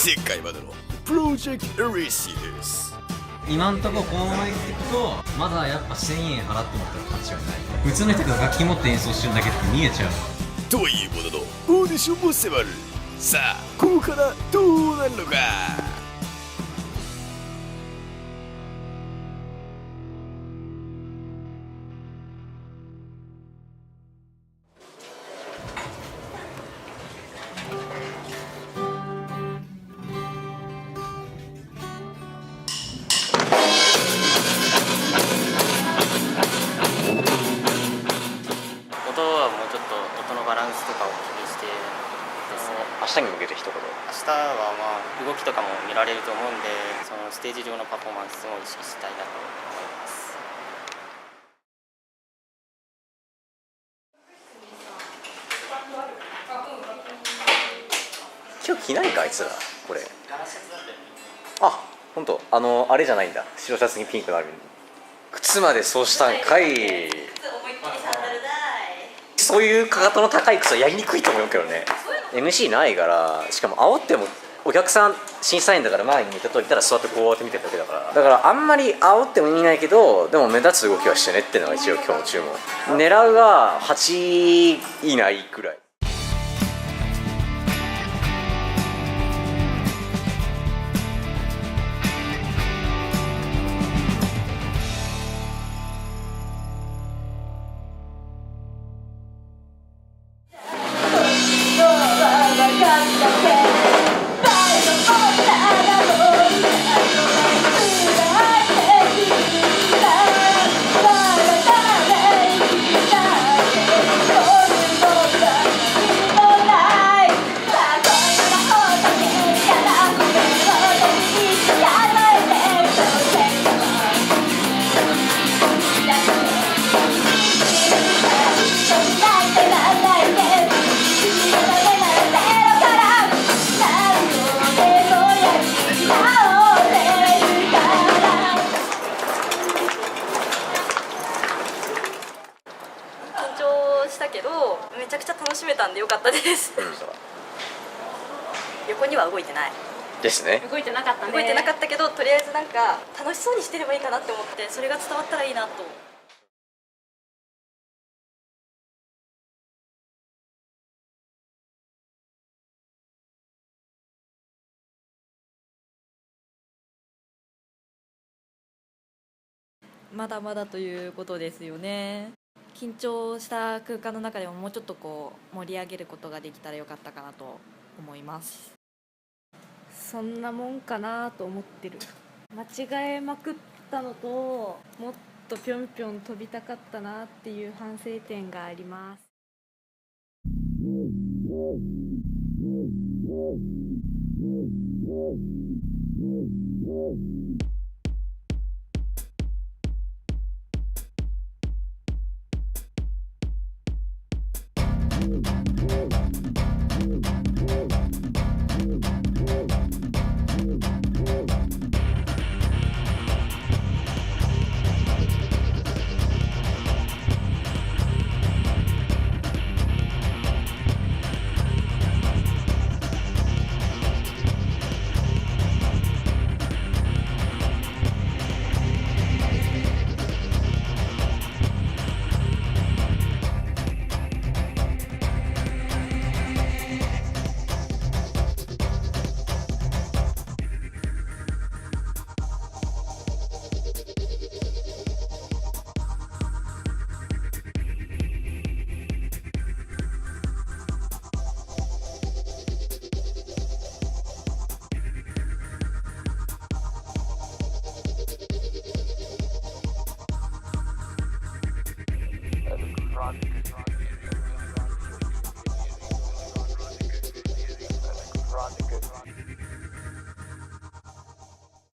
前回までのプロジェクトエリシーです。今んとここのまま言っていくとまだやっぱ1000円払ってもらったら価値はない。普通の人が楽器持って演奏してるだけって見えちゃう。ということのオーディションも迫る。さあここからどうなるのか。音はもうちょっと音のバランスとかを気にしてですね。明日に向けて一言。明日はまあ動きとかも見られると思うんで、そのステージ上のパフォーマンスを意識したいなと思います。今日着ないかあいつらこれ。あ、本当あれじゃないんだ。白シャツにピンクのある。靴までそうしたんかい。そういうかかとの高い靴はやりにくいと思うけどね。MC ないから、しかも煽ってもお客さん審査員だから前に見たといたら座ってこうやって見てるだけだから、だからあんまり煽っても意味ないけど、でも目立つ動きはしてねっていうのが一応今日の注文。狙うが8以内くらい。したけどめちゃくちゃ楽しめたんでよかったです、横には動いてないですね。動いてなかったね。動いてなかったけど、とりあえずなんか楽しそうにしてればいいかなって思って、それが伝わったらいいなと。まだまだということですよね。緊張した空間の中でももうちょっとこう盛り上げることができたらよかったかなと思います。そんなもんかなと思ってる。間違えまくったのと、もっとぴょんぴょん飛びたかったなっていう反省点があります。